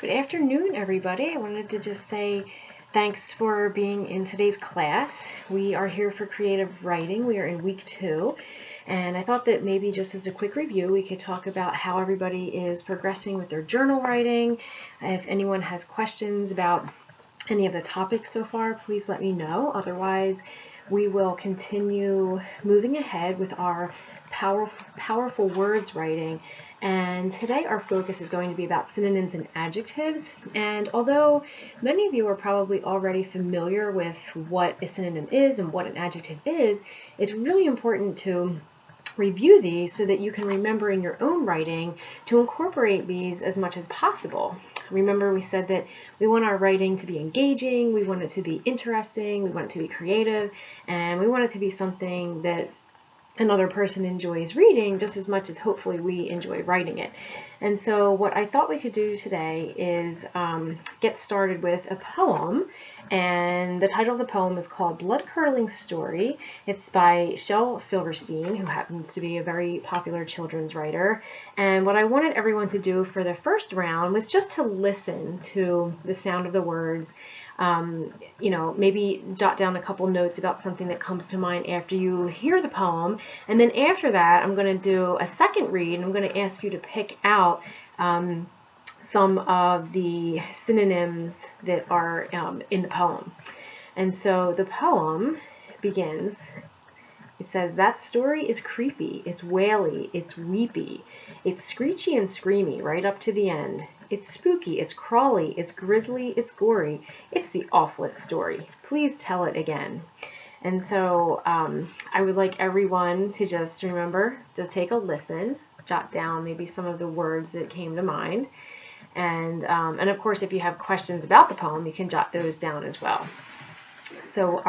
Good afternoon, everybody. I wanted to just say thanks for being in today's class. We are here for creative writing. We are in week 2, and I thought that maybe just as a quick review, we could talk about how everybody is progressing with their journal writing. If anyone has questions about any of the topics so far, please let me know. Otherwise, we will continue moving ahead with our powerful words writing. And today our focus is going to be about synonyms and adjectives. And although many of you are probably already familiar with what a synonym is and what an adjective is, it's really important to review these so that you can remember in your own writing to incorporate these as much as possible. Remember, we said that we want our writing to be engaging, we want it to be interesting, we want it to be creative, and we want it to be something that another person enjoys reading just as much as hopefully we enjoy writing it. And so what I thought we could do today is get started with a poem, and the title of the poem is called Blood Curdling Story. It's by Shel Silverstein, who happens to be a very popular children's writer. And what I wanted everyone to do for the first round was just to listen to the sound of the words. Maybe jot down a couple notes about something that comes to mind after you hear the poem. And then after that, I'm going to do a second read, and I'm going to ask you to pick out some of the synonyms that are in the poem. And so the poem begins. It says, "That story is creepy, it's waily, it's weepy, it's screechy and screamy right up to the end. It's spooky, it's crawly, it's grisly, it's gory. It's the awfulest story. Please tell it again." And so I would like everyone to just remember, just take a listen, jot down maybe some of the words that came to mind. And of course, if you have questions about the poem, you can jot those down as well. So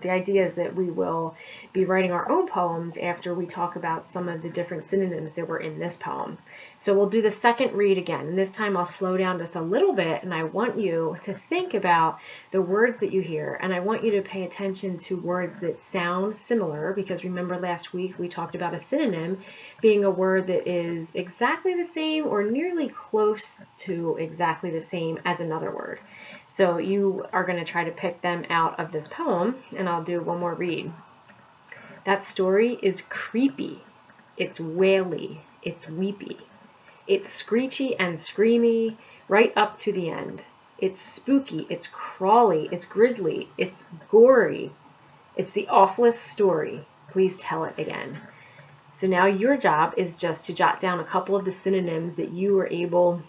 the idea is that we will be writing our own poems after we talk about some of the different synonyms that were in this poem. So we'll do the second read again, and this time I'll slow down just a little bit, and I want you to think about the words that you hear, and I want you to pay attention to words that sound similar, because remember last week we talked about a synonym being a word that is exactly the same or nearly close to exactly the same as another word. So you are going to try to pick them out of this poem, and I'll do one more read. That story is creepy, it's waily, it's weepy, it's screechy and screamy right up to the end. It's spooky, it's crawly, it's grisly, it's gory. It's the awfulest story. Please tell it again. So now your job is just to jot down a couple of the synonyms that you were able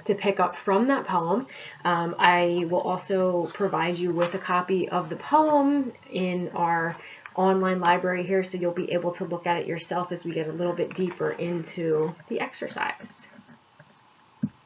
to pick up from that poem. I will also provide you with a copy of the poem in our online library here, so you'll be able to look at it yourself as we get a little bit deeper into the exercise.